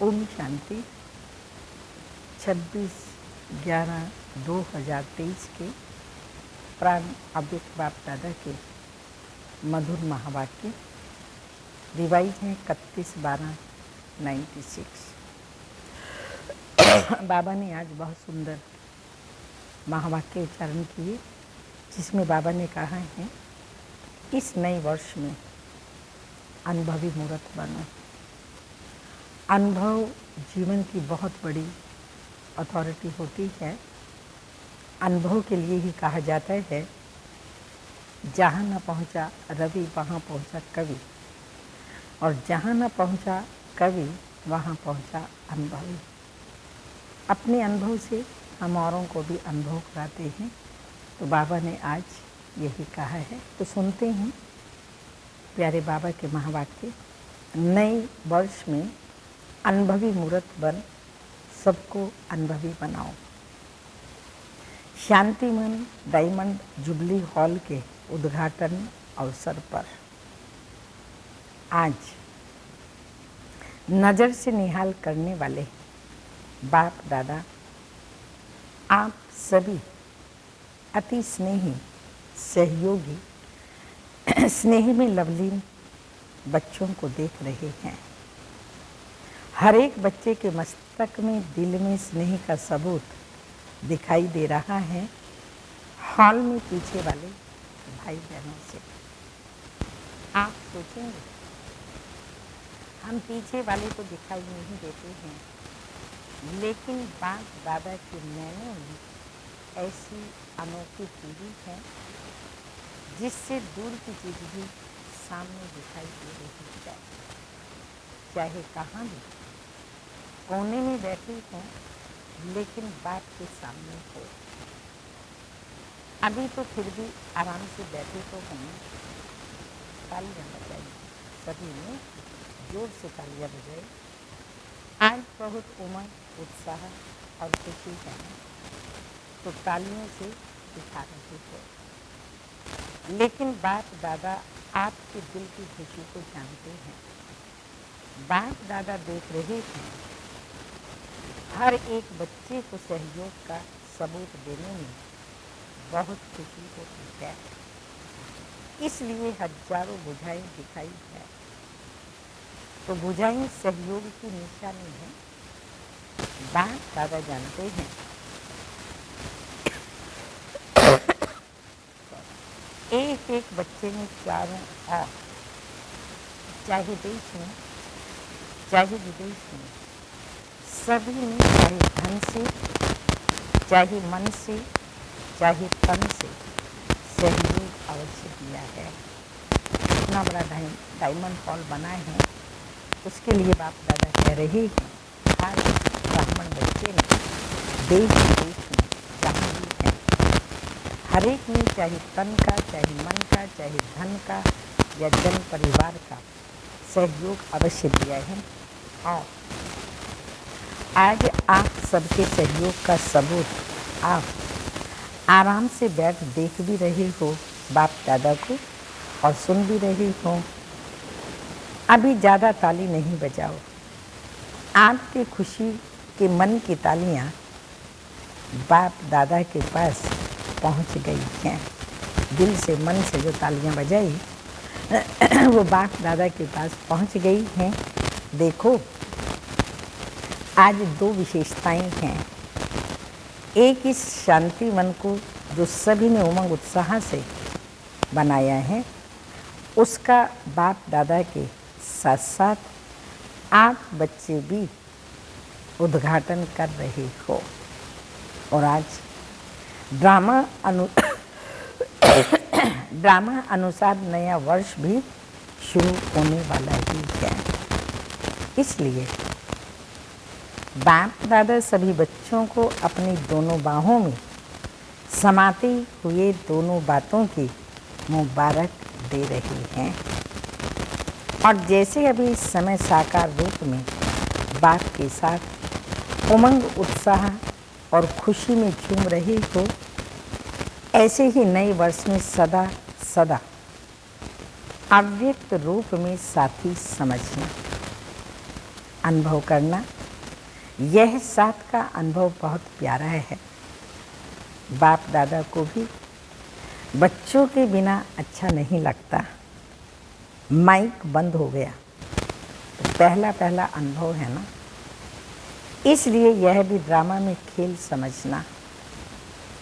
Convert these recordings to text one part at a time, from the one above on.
ओम शांति। 26/11/2023 के प्राण अव्यक्त बाप दादा के मधुर महावाक्य रिवाइज है 31/12/96। बाबा ने आज बहुत सुंदर महावाक्य उच्चारण किए, जिसमें बाबा ने कहा है इस नए वर्ष में अनुभवी मूर्त बनो। अनुभव जीवन की बहुत बड़ी अथॉरिटी होती है। अनुभव के लिए ही कहा जाता है, जहाँ न पहुँचा रवि वहाँ पहुँचा कवि, और जहाँ न पहुँचा कवि वहाँ पहुँचा अनुभवी। अपने अनुभव से हम औरों को भी अनुभव कराते हैं। तो बाबा ने आज यही कहा है, तो सुनते हैं प्यारे बाबा के महावाक्य। नए वर्ष में अनुभवी मूर्त बन सबको अनुभवी बनाओ। शांतिवन डायमंड जुबली हॉल के उद्घाटन अवसर पर आज नज़र से निहाल करने वाले बाप दादा आप सभी अति स्नेही सहयोगी स्नेह में लवलीन बच्चों को देख रहे हैं। हर एक बच्चे के मस्तक में दिल में स्नेह का सबूत दिखाई दे रहा है। हॉल में पीछे वाले भाई बहनों से आप सोचेंगे, हम पीछे वाले को दिखाई नहीं देते हैं, लेकिन बाप दादा के नैनों में ऐसी अनोखी चीज़ें हैं जिससे दूर की चीज़ भी सामने दिखाई दे रही है। चाहे कहाँ भी कोने में बैठी हो, लेकिन बाप के सामने हो। अभी तो फिर भी आराम से बैठे तो होंगे। तालियां बजाई, सभी ने जोर से तालियां बजाई। आज बहुत उमंग उत्साह और खुशी है, तो तालियों से दिखा रहे हो। लेकिन बाप दादा आपके दिल की खुशी को जानते हैं। बाप दादा देख रहे हैं हर एक बच्चे को सहयोग का सबूत देने में बहुत खुशी होती है, इसलिए हजारों बुझाएं दिखाई है। तो बुझाएं सहयोग की निशानी है। बाप दादा जानते हैं एक एक बच्चे में चारों ओर, चाहे देश में चाहे विदेश में, सभी ने चाहे धन से चाहे मन से चाहे तन से सहयोग अवश्य दिया है। इतना बड़ा डायमंड हॉल बना है, उसके लिए बाप दादा कह रहे हैं हर ब्राह्मण बच्चे ने देश विदेश में जहाँ भी है, हर एक ने चाहे तन का चाहे मन का चाहे धन का या जन परिवार का सहयोग अवश्य दिया है। और आज आप सबके सहयोग का सबूत आप आराम से बैठ देख भी रहे हो बाप दादा को, और सुन भी रहे हो। अभी ज़्यादा ताली नहीं बजाओ। आपकी खुशी के मन की तालियां बाप दादा के पास पहुंच गई हैं। दिल से मन से जो तालियां बजाई वो बाप दादा के पास पहुंच गई हैं। देखो, आज दो विशेषताएं हैं। एक, इस शांति मन को जो सभी ने उमंग उत्साह से बनाया है, उसका बाप दादा के साथ साथ आप बच्चे भी उद्घाटन कर रहे हो। और आज ड्रामा अनुसार नया वर्ष भी शुरू होने वाला ही है। इसलिए बाप दादा सभी बच्चों को अपनी दोनों बाहों में समाते हुए दोनों बातों की मुबारक दे रहे हैं। और जैसे अभी इस समय साकार रूप में बाप के साथ उमंग उत्साह और खुशी में झूम रहे हो, ऐसे ही नए वर्ष में सदा सदा अव्यक्त रूप में साथी समझना। अनुभव करना। यह साथ का अनुभव बहुत प्यारा है। बाप दादा को भी बच्चों के बिना अच्छा नहीं लगता। माइक बंद हो गया तो पहला अनुभव है ना, इसलिए यह भी ड्रामा में खेल समझना।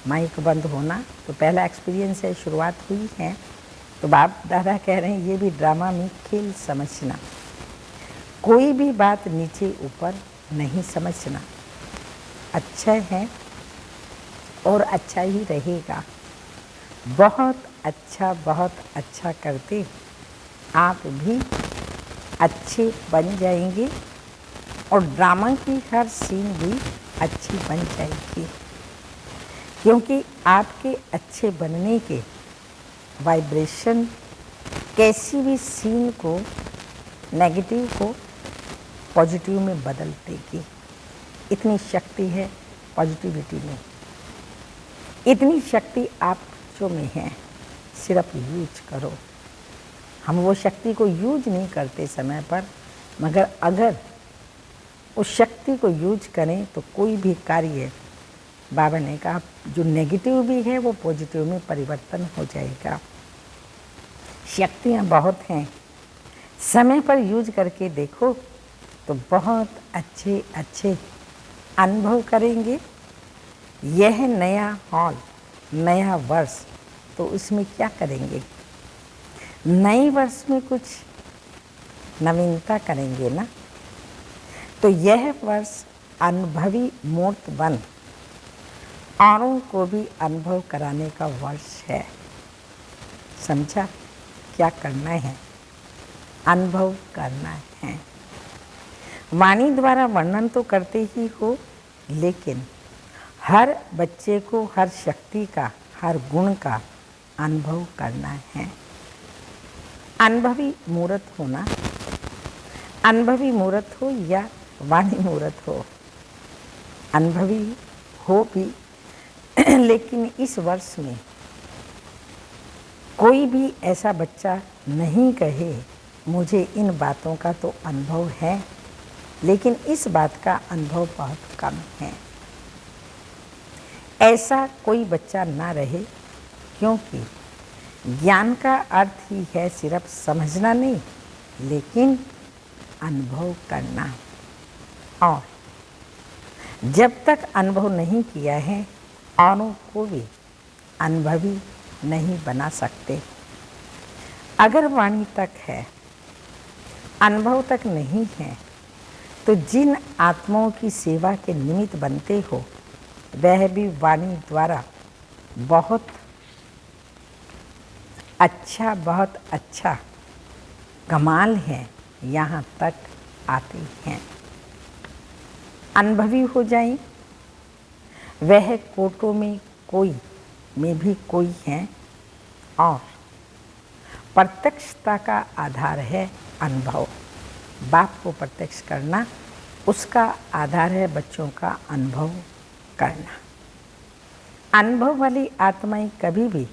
माइक बंद होना तो पहला एक्सपीरियंस है, शुरुआत हुई है, तो बाप दादा कह रहे हैं ये भी ड्रामा में खेल समझना। कोई भी बात नीचे ऊपर नहीं समझना। अच्छा है और अच्छा ही रहेगा। बहुत अच्छा करते आप भी अच्छे बन जाएंगे और ड्रामा की हर सीन भी अच्छी बन जाएगी, क्योंकि आपके अच्छे बनने के वाइब्रेशन कैसी भी सीन को, नेगेटिव को पॉजिटिव में बदल देगी। इतनी शक्ति है पॉजिटिविटी में, इतनी शक्ति आप जो में है, सिर्फ यूज करो। हम वो शक्ति को यूज नहीं करते समय पर, मगर अगर उस शक्ति को यूज करें तो कोई भी कार्य, बाबा ने कहा, जो नेगेटिव भी है वो पॉजिटिव में परिवर्तन हो जाएगा। शक्तियाँ बहुत हैं, समय पर यूज करके देखो तो बहुत अच्छे अनुभव करेंगे। यह नया हॉल, नया वर्ष, तो उसमें क्या करेंगे? नए वर्ष में कुछ नवीनता करेंगे ना। तो यह वर्ष अनुभवी मूर्त बन औरों को भी अनुभव कराने का वर्ष है। समझा? क्या करना है? अनुभव करना है। वाणी द्वारा वर्णन तो करते ही हो, लेकिन हर बच्चे को हर शक्ति का, हर गुण का अनुभव करना है। अनुभवी मूर्त होना, अनुभवी मूर्त हो या वाणी मूर्त हो, अनुभवी हो भी लेकिन इस वर्ष में कोई भी ऐसा बच्चा नहीं कहे मुझे इन बातों का तो अनुभव है, लेकिन इस बात का अनुभव बहुत कम है। ऐसा कोई बच्चा ना रहे, क्योंकि ज्ञान का अर्थ ही है सिर्फ समझना नहीं, लेकिन अनुभव करना। और जब तक अनुभव नहीं किया है, औरों को भी अनुभवी नहीं बना सकते। अगर वाणी तक है, अनुभव तक नहीं है, तो जिन आत्माओं की सेवा के निमित्त बनते हो, वह भी वाणी द्वारा बहुत अच्छा कमाल है, यहाँ तक आते हैं। अनुभवी हो जाएं, वह कोटों में भी कोई है, और प्रत्यक्षता का आधार है अनुभव। बाप को प्रत्यक्ष करना, उसका आधार है बच्चों का अनुभव करना। अनुभव वाली आत्माएं कभी भी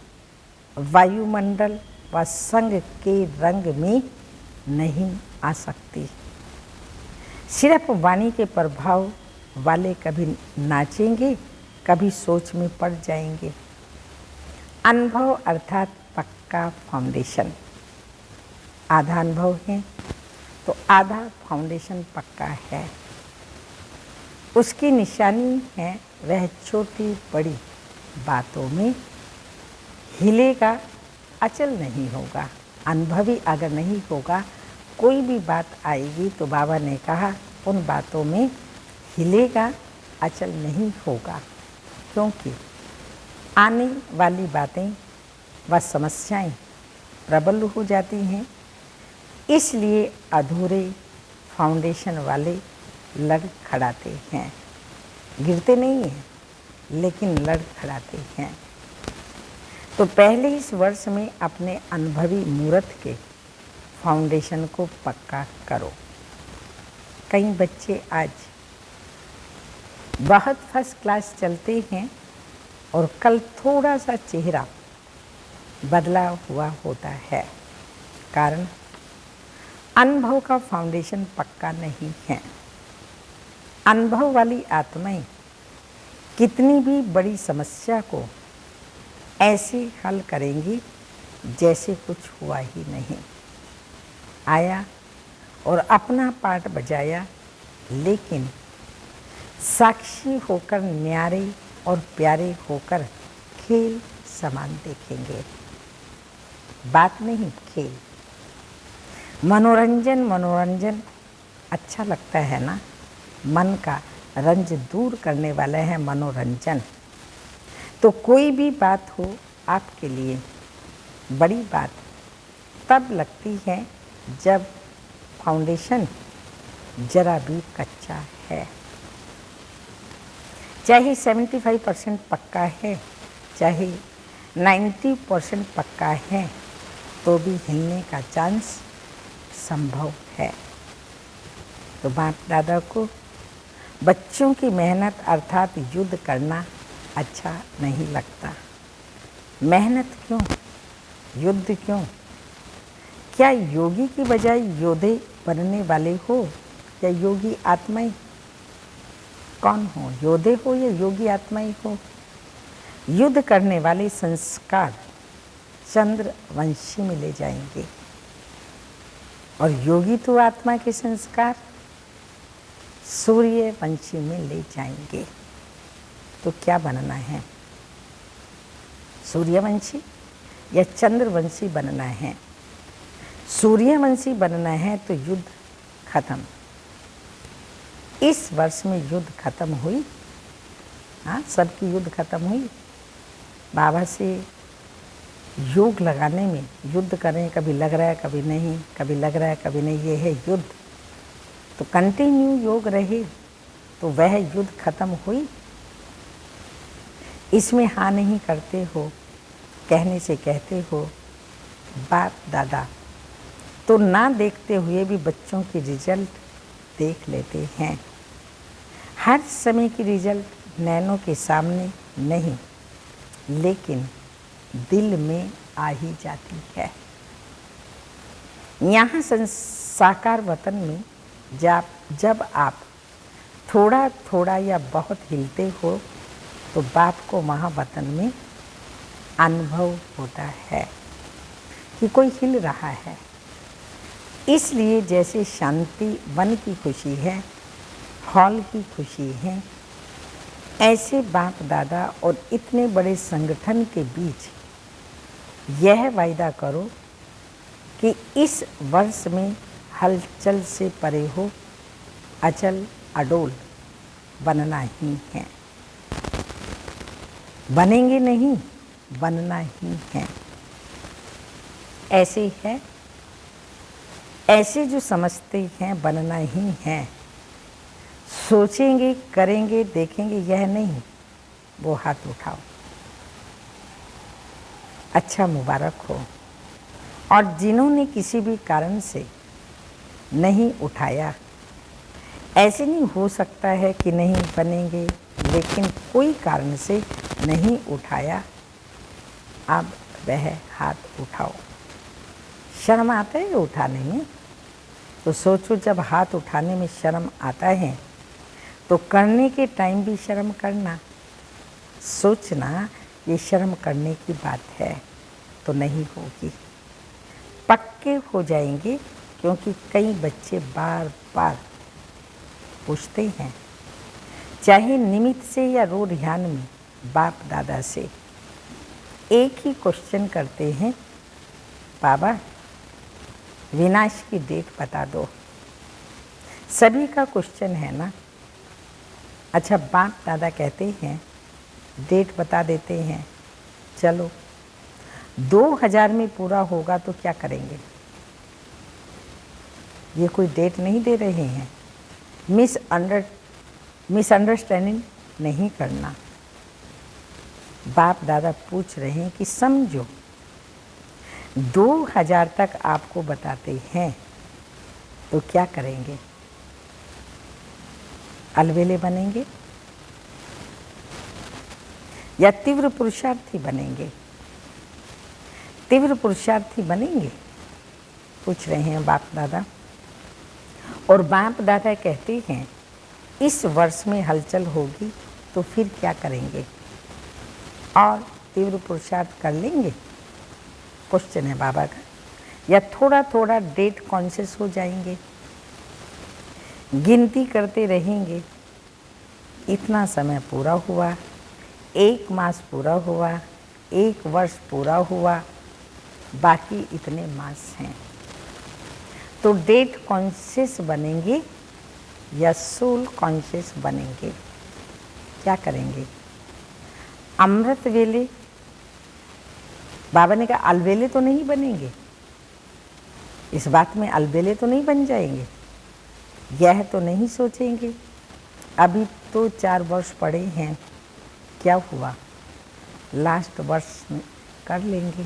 वायुमंडल व संग के रंग में नहीं आ सकती। सिर्फ वाणी के प्रभाव वाले कभी नाचेंगे, कभी सोच में पड़ जाएंगे। अनुभव अर्थात पक्का फाउंडेशन। आधा अनुभव है तो आधा फाउंडेशन पक्का है। उसकी निशानी है वह छोटी बड़ी बातों में हिलेगा, अचल नहीं होगा। अनुभवी अगर नहीं होगा, कोई भी बात आएगी तो बाबा ने कहा उन बातों में हिलेगा, अचल नहीं होगा, क्योंकि आने वाली बातें व समस्याएं प्रबल हो जाती हैं। इसलिए अधूरे फाउंडेशन वाले लड़ खड़ाते हैं, गिरते नहीं हैं, लेकिन लड़ खड़ाते हैं। तो पहले इस वर्ष में अपने अनुभवी मूर्त के फाउंडेशन को पक्का करो। कई बच्चे आज बहुत फर्स्ट क्लास चलते हैं और कल थोड़ा सा चेहरा बदला हुआ होता है। कारण अनुभव का फाउंडेशन पक्का नहीं है। अनुभव वाली आत्माएं कितनी भी बड़ी समस्या को ऐसे हल करेंगी जैसे कुछ हुआ ही नहीं। आया और अपना पार्ट बजाया, लेकिन साक्षी होकर न्यारे और प्यारे होकर खेल समान देखेंगे। बात नहीं, खेल। मनोरंजन मनोरंजन अच्छा लगता है ना, मन का रंज दूर करने वाला है मनोरंजन। तो कोई भी बात हो आपके लिए बड़ी बात तब लगती है जब फाउंडेशन जरा भी कच्चा है। चाहे 75% पक्का है, चाहे 90% पक्का है, तो भी हिलने का चांस संभव है। तो बाप दादा को बच्चों की मेहनत अर्थात युद्ध करना अच्छा नहीं लगता। मेहनत क्यों, युद्ध क्यों? क्या योगी की बजाय योद्धे बनने वाले हो या योगी आत्माएं? कौन हो, योद्धे हो या योगी आत्माएं हो? युद्ध करने वाले संस्कार चंद्रवंशी में ले जाएंगे और योगी तो आत्मा के संस्कार सूर्यवंशी में ले जाएंगे। तो क्या बनना है, सूर्यवंशी या चंद्रवंशी बनना है? सूर्यवंशी बनना है तो युद्ध खत्म। इस वर्ष में युद्ध खत्म हुई, हाँ, सबकी युद्ध खत्म हुई। बाबा से योग लगाने में युद्ध करें, कभी लग रहा है कभी नहीं, कभी लग रहा है कभी नहीं, ये है युद्ध। तो कंटिन्यू योग रहे तो वह युद्ध खत्म हुई। इसमें हाँ नहीं करते हो, कहने से कहते हो बाप दादा, तो ना देखते हुए भी बच्चों की रिजल्ट देख लेते हैं। हर समय की रिजल्ट नैनों के सामने नहीं, लेकिन दिल में आ ही जाती है। यहाँ साकार वतन में जब आप थोड़ा थोड़ा या बहुत हिलते हो तो बाप को वहाँ वतन में अनुभव होता है कि कोई हिल रहा है। इसलिए जैसे शांति वन की खुशी है, हॉल की खुशी है, ऐसे बाप दादा और इतने बड़े संगठन के बीच यह वायदा करो कि इस वर्ष में हलचल से परे हो, अचल अडोल बनना ही है। बनेंगे नहीं, बनना ही है। ऐसे है, ऐसे जो समझते हैं बनना ही है, सोचेंगे करेंगे देखेंगे यह नहीं, वो हाथ उठाओ। अच्छा, मुबारक हो। और जिन्होंने किसी भी कारण से नहीं उठाया, ऐसे नहीं हो सकता है कि नहीं बनेंगे, लेकिन कोई कारण से नहीं उठाया, अब वह हाथ उठाओ। शर्म आता है उठाने में, तो सोचो जब हाथ उठाने में शर्म आता है तो करने के टाइम भी शर्म करना। सोचना ये शर्म करने की बात है तो नहीं होगी, पक्के हो जाएंगे। क्योंकि कई बच्चे बार बार पूछते हैं, चाहे निमित्त से या रो ध्यान में, बाप दादा से एक ही क्वेश्चन करते हैं, बाबा विनाश की डेट बता दो। सभी का क्वेश्चन है ना। अच्छा, बाप दादा कहते हैं डेट बता देते हैं, चलो 2000 में पूरा होगा तो क्या करेंगे? ये कोई डेट नहीं दे रहे हैं। मिसअंडरस्टैंडिंग नहीं करना। बाप दादा पूछ रहे हैं कि समझो 2000 तक आपको बताते हैं तो क्या करेंगे? अलबेले बनेंगे या तीव्र पुरुषार्थी बनेंगे? तीव्र पुरुषार्थी बनेंगे, पूछ रहे हैं बाप दादा। और बाप दादा कहते हैं इस वर्ष में हलचल होगी तो फिर क्या करेंगे और तीव्र पुरुषार्थ कर लेंगे, क्वेश्चन है बाबा का, या थोड़ा थोड़ा डेट कॉन्शियस हो जाएंगे, गिनती करते रहेंगे, इतना समय पूरा हुआ, 1 मास पूरा हुआ, 1 वर्ष पूरा हुआ, बाकी इतने मास हैं। तो डेट कॉन्शियस बनेंगे या सोल कॉन्शियस बनेंगे, क्या करेंगे? अमृत वेले, बाबा ने कहा अलवेले तो नहीं बनेंगे, इस बात में अलवेले तो नहीं बन जाएंगे, यह तो नहीं सोचेंगे अभी तो 4 वर्ष पड़े हैं, क्या हुआ, लास्ट वर्ष में कर लेंगे।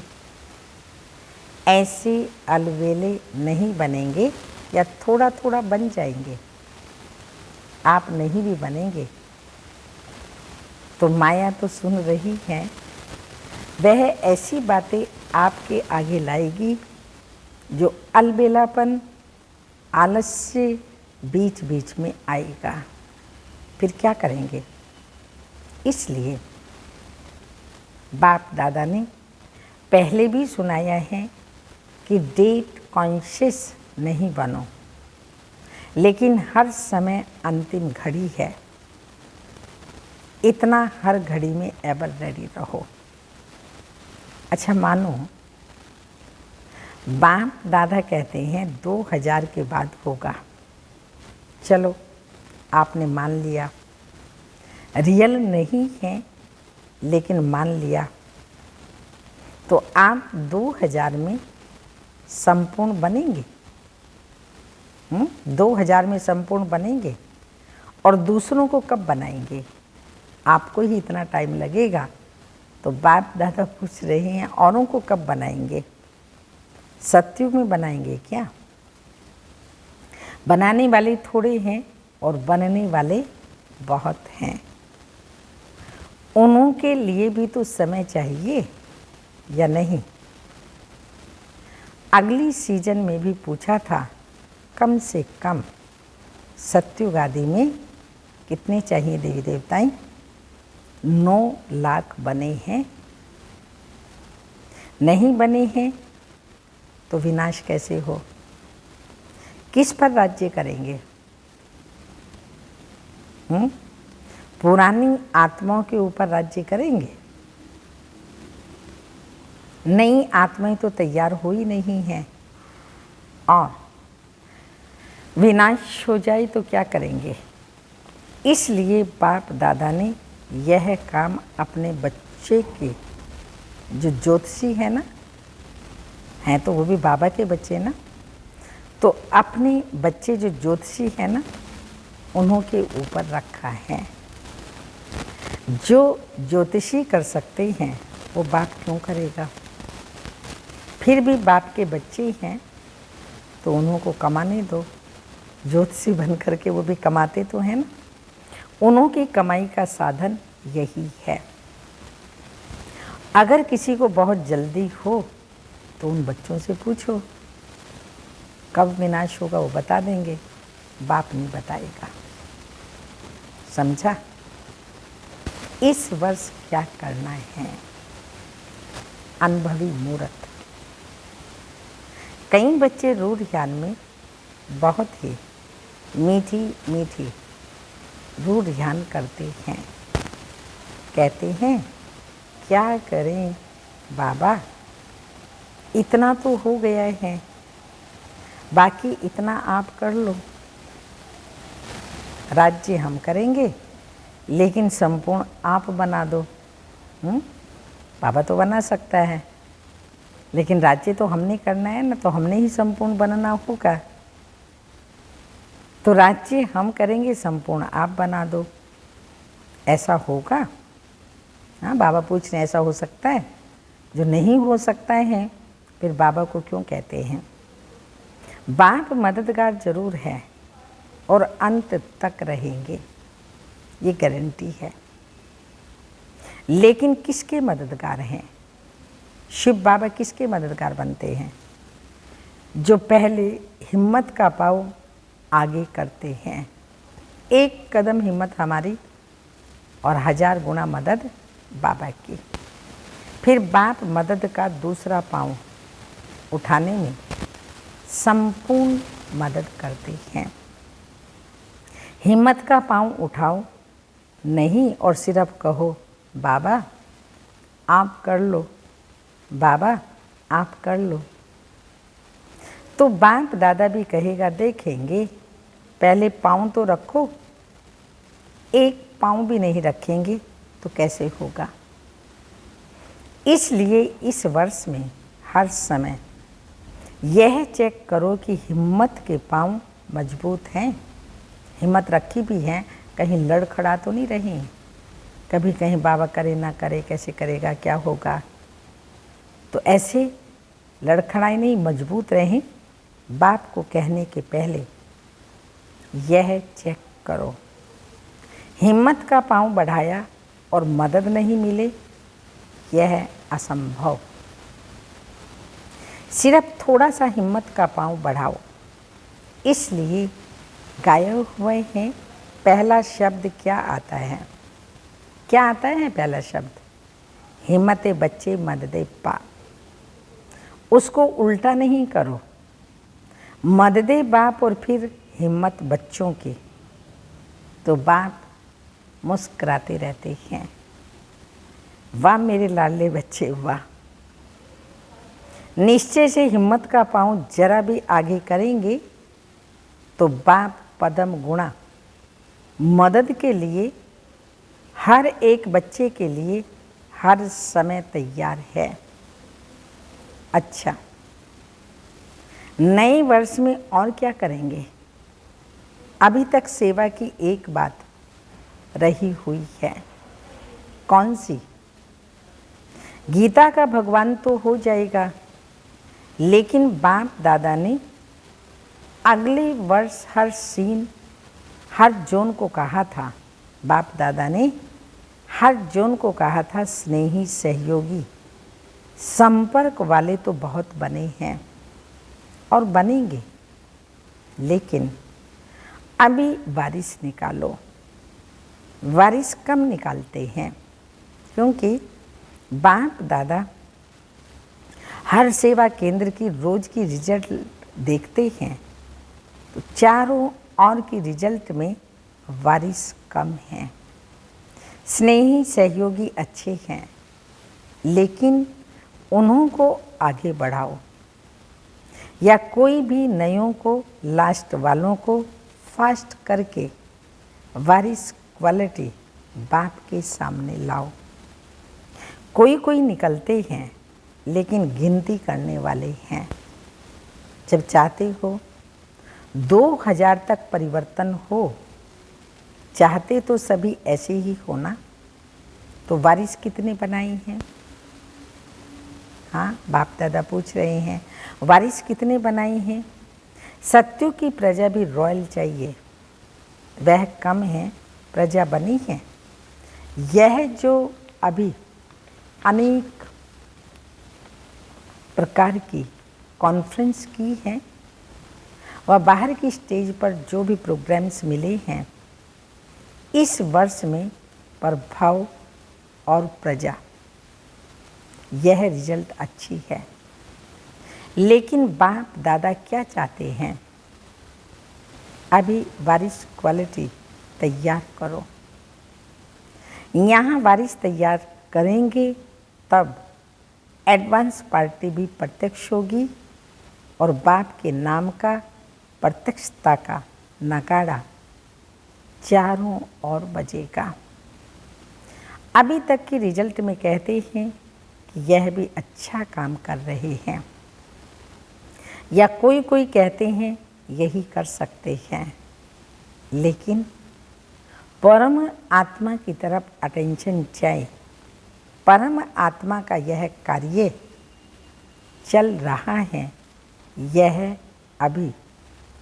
ऐसे अलवेले नहीं बनेंगे या थोड़ा थोड़ा बन जाएंगे, आप नहीं भी बनेंगे। तो माया तो सुन रही है, वह ऐसी बातें आपके आगे लाएगी जो अलबेलापन, आलस्य बीच बीच में आएगा, फिर क्या करेंगे? इसलिए बाप दादा ने पहले भी सुनाया है कि डेट कॉन्शियस नहीं बनो, लेकिन हर समय अंतिम घड़ी है, इतना हर घड़ी में एवर रेडी रहो। अच्छा मानो बाप दादा कहते हैं 2000 के बाद होगा, चलो आपने मान लिया, रियल नहीं है लेकिन मान लिया, तो आप 2000 में संपूर्ण बनेंगे। 2000 में संपूर्ण बनेंगे और दूसरों को कब बनाएंगे? आपको ही इतना टाइम लगेगा, तो बाप दादा पूछ रहे हैं औरों को कब बनाएंगे? सतयुग में बनाएंगे क्या? बनाने वाले थोड़े हैं और बनने वाले बहुत हैं, उन्हों के लिए भी तो समय चाहिए या नहीं? अगली सीजन में भी पूछा था कम से कम सतयुग आदि में कितने चाहिए देवी देवताएं? 9 लाख बने हैं, नहीं बने हैं तो विनाश कैसे हो? किस पर राज्य करेंगे? पुरानी आत्माओं के ऊपर राज्य करेंगे? नई आत्माएं तो तैयार हो ही नहीं हैं, और विनाश हो जाए तो क्या करेंगे? इसलिए बाप दादा ने यह काम अपने बच्चे के, जो ज्योतिषी है ना, हैं तो वो भी बाबा के बच्चे ना, तो अपने बच्चे जो ज्योतिषी है ना, उन्हों के ऊपर रखा है। जो ज्योतिषी कर सकते हैं वो बाप क्यों करेगा? फिर भी बाप के बच्चे हैं तो उन्हों को कमाने दो, ज्योतिषी बन करके वो भी कमाते तो हैं ना, उन्हों की कमाई का साधन यही है। अगर किसी को बहुत जल्दी हो तो उन बच्चों से पूछो कब विनाश होगा, वो बता देंगे, बाप नहीं बताएगा। समझा? इस वर्ष क्या करना है? अनुभवी मूर्त। कई बच्चे रूढ़ ज्ञान में बहुत ही मीठी मीठी रूढ़ ध्यान करते हैं, कहते हैं क्या करें बाबा, इतना तो हो गया है, बाकी इतना आप कर लो, राज्य हम करेंगे लेकिन संपूर्ण आप बना दो। बाबा तो बना सकता है लेकिन राज्य तो हमने करना है ना, तो हमने ही संपूर्ण बनना होगा, तो राज्य हम करेंगे, संपूर्ण आप बना दो, ऐसा होगा? हाँ, बाबा पूछ रहे ऐसा हो सकता है? जो नहीं हो सकता है फिर बाबा को क्यों कहते हैं? बाप मददगार जरूर है और अंत तक रहेंगे, ये गारंटी है, लेकिन किसके मददगार हैं? शिव बाबा किसके मददगार बनते हैं? जो पहले हिम्मत का पाव आगे करते हैं। एक कदम हिम्मत हमारी और 1000 गुना मदद बाबा की। फिर बाप मदद का दूसरा पाँव उठाने में संपूर्ण मदद करते हैं। हिम्मत का पाँव उठाओ नहीं और सिर्फ कहो बाबा आप कर लो, बाबा आप कर लो, तो बाप दादा भी कहेगा देखेंगे, पहले पाँव तो रखो। एक पाँव भी नहीं रखेंगे तो कैसे होगा। इसलिए इस वर्ष में हर समय यह चेक करो कि हिम्मत के पाँव मजबूत हैं, हिम्मत रखी भी हैं, कहीं लड़खड़ा तो नहीं रही, कभी कहीं बाबा करे ना करे, कैसे करेगा, क्या होगा, तो ऐसे लड़खड़ाई नहीं, मजबूत रहें। बाप को कहने के पहले यह चेक करो। हिम्मत का पाँव बढ़ाया और मदद नहीं मिले, यह असंभव। सिर्फ थोड़ा सा हिम्मत का पाँव बढ़ाओ। इसलिए गाए हुए हैं। पहला शब्द क्या आता है? क्या आता है पहला शब्द? हिम्मत बच्चे मददे पा। उसको उल्टा नहीं करो, मददे बाप और फिर हिम्मत बच्चों की। तो बाप मुस्कुराते रहते हैं, वाह मेरे लाडले बच्चे वाह। निश्चय से हिम्मत का पाँव जरा भी आगे करेंगे तो बाप पदम गुणा मदद के लिए, हर एक बच्चे के लिए हर समय तैयार है। अच्छा, नए वर्ष में और क्या करेंगे? अभी तक सेवा की एक बात रही हुई है। कौन सी? गीता का भगवान तो हो जाएगा, लेकिन बाप दादा ने अगले वर्ष हर सीन, हर जोन को कहा था। बाप दादा ने हर जोन को कहा था स्नेही सहयोगी संपर्क वाले तो बहुत बने हैं और बनेंगे, लेकिन अभी वारिस निकालो। वारिस कम निकालते हैं क्योंकि बाप दादा हर सेवा केंद्र की रोज की रिजल्ट देखते हैं, तो चारों ओर की रिजल्ट में वारिस कम हैं। स्नेही सहयोगी अच्छे हैं, लेकिन उन्हों को आगे बढ़ाओ, या कोई भी नयों को, लास्ट वालों को फास्ट करके वारिस क्वालिटी बाप के सामने लाओ। कोई कोई निकलते हैं, लेकिन गिनती करने वाले हैं। जब चाहते हो 2000 तक परिवर्तन हो, चाहते तो सभी ऐसे ही होना, तो वारिस कितने बनाई हैं? हाँ, बाप दादा पूछ रहे हैं वारिस कितने बनाई हैं? सत्यों की प्रजा भी रॉयल चाहिए, वह कम है, प्रजा बनी है। यह जो अभी अनेक प्रकार की कॉन्फ्रेंस की है, वह बाहर की स्टेज पर जो भी प्रोग्राम्स मिले हैं, इस वर्ष में प्रभाव और प्रजा, यह रिजल्ट अच्छी है। लेकिन बाप दादा क्या चाहते हैं? अभी वारिस क्वालिटी तैयार करो। यहाँ वारिस तैयार करेंगे तब एडवांस पार्टी भी प्रत्यक्ष होगी और बाप के नाम का प्रत्यक्षता का नगाड़ा चारों ओर बजेगा। अभी तक की रिजल्ट में कहते हैं कि यह भी अच्छा काम कर रहे हैं, या कोई कोई कहते हैं यही कर सकते हैं, लेकिन परम आत्मा की तरफ अटेंशन जाए। परम आत्मा का यह कार्य चल रहा है, यह अभी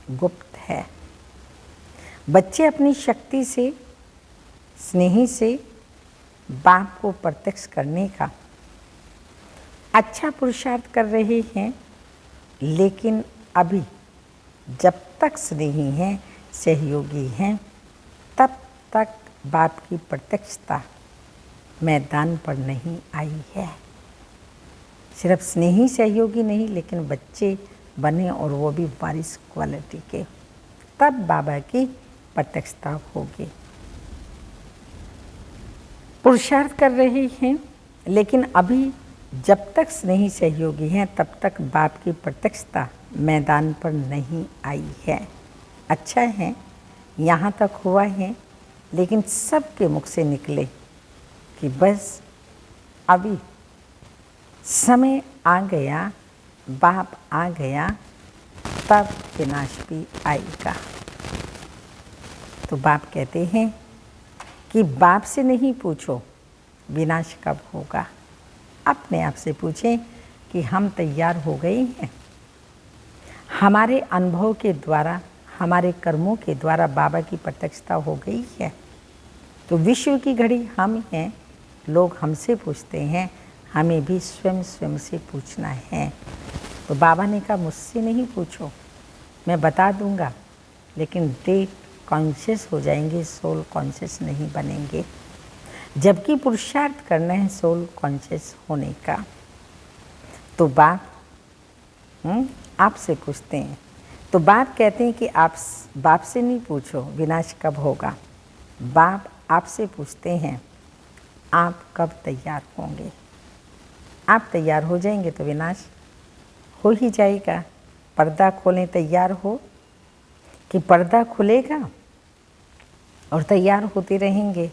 गुप्त है। बच्चे अपनी शक्ति से, स्नेही से बाप को प्रत्यक्ष करने का अच्छा पुरुषार्थ कर रहे हैं, लेकिन अभी जब तक स्नेही हैं, सहयोगी हैं, तब तक बाप की प्रत्यक्षता मैदान पर नहीं आई है। सिर्फ स्नेही सहयोगी नहीं, लेकिन बच्चे बने और वो भी वारिस क्वालिटी के, तब बाबा की प्रत्यक्षता होगी। पुरुषार्थ कर रहे हैं, लेकिन अभी जब तक स्नेही सहयोगी हैं तब तक बाप की प्रत्यक्षता मैदान पर नहीं आई है। अच्छा है, यहाँ तक हुआ है, लेकिन सबके मुख से निकले कि बस अभी समय आ गया, बाप आ गया, तब विनाश भी आएगा। तो बाप कहते हैं कि बाप से नहीं पूछो विनाश कब होगा, अपने आप से पूछें कि हम तैयार हो गए हैं। हमारे अनुभव के द्वारा, हमारे कर्मों के द्वारा बाबा की प्रत्यक्षता हो गई है। तो विश्व की घड़ी हम हैं। लोग हमसे पूछते हैं, हमें भी स्वयं से पूछना है। तो बाबा ने कहा मुझसे नहीं पूछो, मैं बता दूंगा, लेकिन डेट कॉन्शियस हो जाएंगे, सोल कॉन्शियस नहीं बनेंगे। जबकि पुरुषार्थ करना है सोल कॉन्शियस होने का। तो बाप आपसे पूछते हैं, तो बाप कहते हैं कि आप बाप से नहीं पूछो विनाश कब होगा, बाप आपसे पूछते हैं आप कब तैयार होंगे। आप तैयार हो जाएंगे तो विनाश हो ही जाएगा। पर्दा खोलें तैयार हो, कि पर्दा खुलेगा और तैयार होते रहेंगे।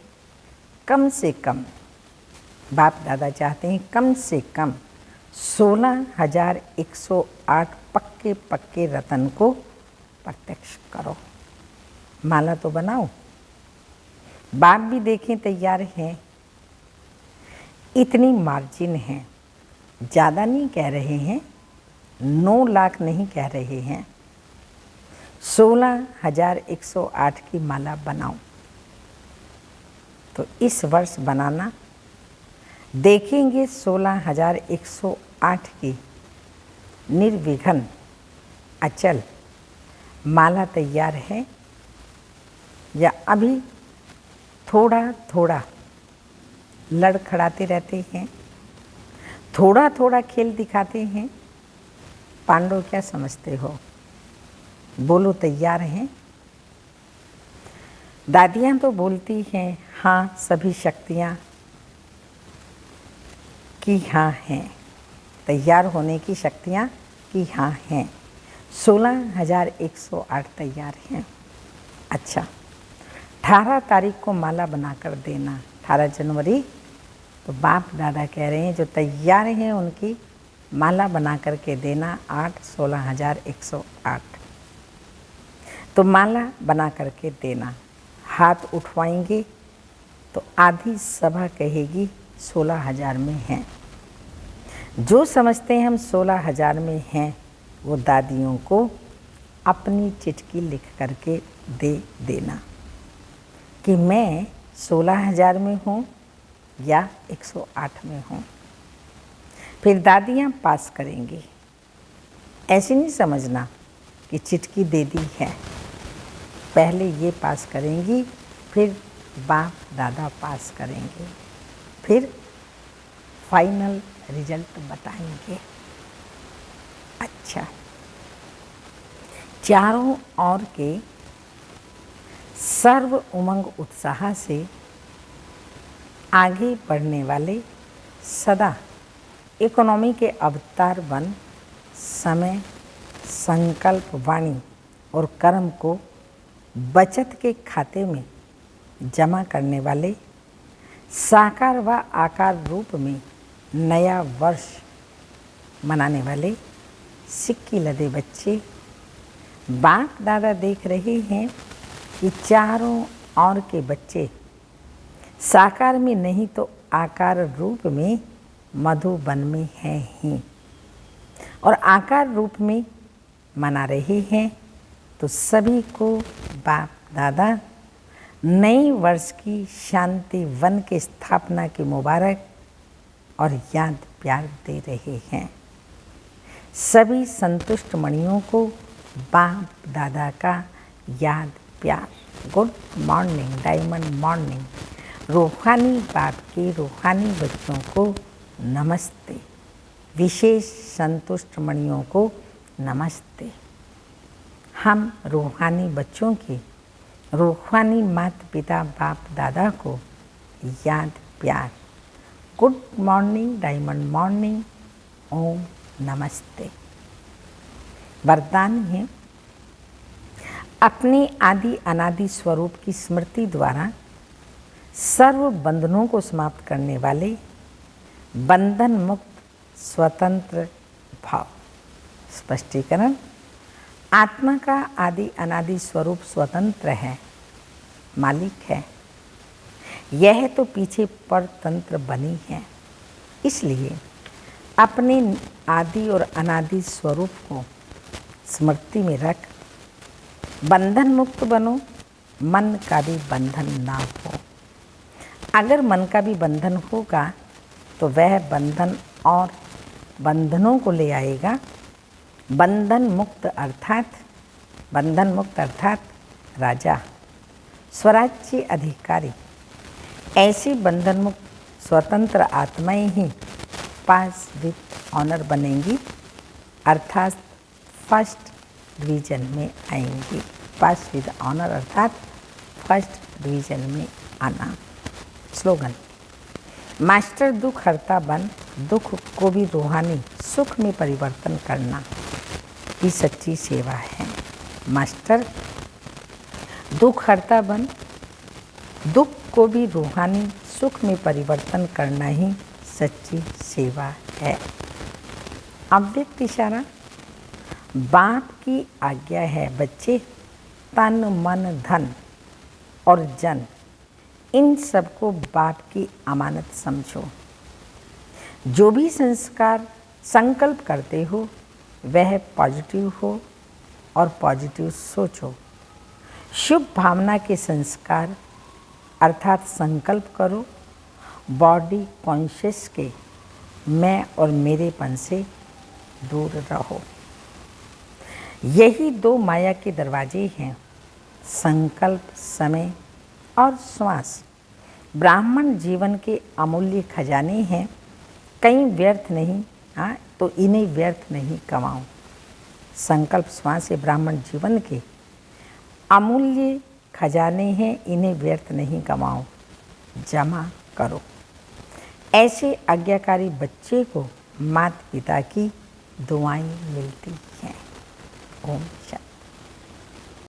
कम से कम बाप दादा चाहते हैं कम से कम 16,108 पक्के रतन को प्रत्यक्ष करो। माला तो बनाओ। बाप भी देखें तैयार हैं। इतनी मार्जिन है, ज़्यादा नहीं कह रहे हैं, 9 लाख नहीं कह रहे हैं, 16,108 की माला बनाओ। तो इस वर्ष बनाना देखेंगे 16,108 की निर्विघ्न अचल माला तैयार है, या अभी थोड़ा थोड़ा लड़खड़ाते रहते हैं, थोड़ा थोड़ा खेल दिखाते हैं। पांडव क्या समझते हो, बोलो तैयार हैं। दादियाँ तो बोलती हैं हाँ, सभी शक्तियाँ कि हाँ हैं, तैयार होने की शक्तियाँ कि हाँ हैं। 16,108 तैयार हैं। अच्छा, 18 तारीख को माला बनाकर देना, 18 जनवरी। तो बाप दादा कह रहे हैं जो तैयार हैं उनकी माला बना करके देना 16,108। तो माला बना करके देना। हाथ उठवाएंगे तो आधी सभा कहेगी 16,000 में हैं। जो समझते हैं हम 16,000 में हैं, वो दादियों को अपनी चिट्ठी लिख करके दे देना कि मैं 16,000 में हूँ या 108 में हूँ। फिर दादियाँ पास करेंगी। ऐसे नहीं समझना कि चिट्ठी दे दी है, पहले ये पास करेंगी, फिर बाप दादा पास करेंगे, फिर फाइनल रिजल्ट बताएंगे। अच्छा, चारों ओर के सर्व उमंग उत्साह से आगे बढ़ने वाले, सदा इकोनॉमी के अवतार बन समय, संकल्प, वाणी और कर्म को बचत के खाते में जमा करने वाले, साकार व आकार रूप में नया वर्ष मनाने वाले सिक्की लदे बच्चे, बाप दादा देख रहे हैं कि चारों ओर के बच्चे साकार में नहीं तो आकार रूप में मधुबन में हैं ही, और आकार रूप में मना रहे हैं। तो सभी को बाप दादा नए वर्ष की शांति वन के स्थापना की मुबारक और याद प्यार दे रहे हैं। सभी संतुष्ट मणियों को बाप दादा का याद प्यार। Good morning diamond morning. रूहानी बाप के रूहानी बच्चों को नमस्ते। विशेष संतुष्ट मणियों को नमस्ते। हम रूहानी बच्चों के रूहानी माता पिता बाप दादा को याद प्यार। Good morning diamond morning. ओम नमस्ते। वरदान है, अपने आदि अनादि स्वरूप की स्मृति द्वारा सर्व बंधनों को समाप्त करने वाले बंधन मुक्त स्वतंत्र भाव। स्पष्टीकरण, आत्मा का आदि अनादि स्वरूप स्वतंत्र है, मालिक है। यह तो पीछे परतंत्र बनी है। इसलिए अपने आदि और अनादि स्वरूप को स्मृति में रख बंधन मुक्त बनो। मन का भी बंधन ना हो। अगर मन का भी बंधन होगा तो वह बंधन और बंधनों को ले आएगा। बंधन मुक्त अर्थात राजा, स्वराज्य अधिकारी। ऐसी बंधन मुक्त स्वतंत्र आत्माएं ही पास विद ऑनर बनेंगी, अर्थात फर्स्ट डिवीजन में आएंगी। पास विद ऑनर अर्थात फर्स्ट डिवीजन में आना। स्लोगन, मास्टर दुख हरता बन, दुख को भी रूहानी सुख में परिवर्तन करना ही सच्ची सेवा है। मास्टर दुख हरता बन, दुख को भी रूहानी सुख में परिवर्तन करना ही सच्ची सेवा है। अव्यक्त इशारा, बाप की आज्ञा है बच्चे, तन मन धन और जन इन सबको बाप की अमानत समझो। जो भी संस्कार संकल्प करते हो वह पॉजिटिव हो और पॉजिटिव सोचो। शुभ भावना के संस्कार अर्थात संकल्प करो। बॉडी कॉन्शियस के मैं और मेरेपन से दूर रहो। यही दो माया के दरवाजे हैं, संकल्प, समय और श्वास। ब्राह्मण जीवन के अमूल्य खजाने हैं, कहीं व्यर्थ नहीं, तो इन्हें व्यर्थ नहीं कमाओ। संकल्प श्वास से ब्राह्मण जीवन के अमूल्य खजाने हैं, इन्हें व्यर्थ नहीं कमाओ, जमा करो। ऐसे आज्ञाकारी बच्चे को माता पिता की दुआएं मिलती हैं। ओम शांति।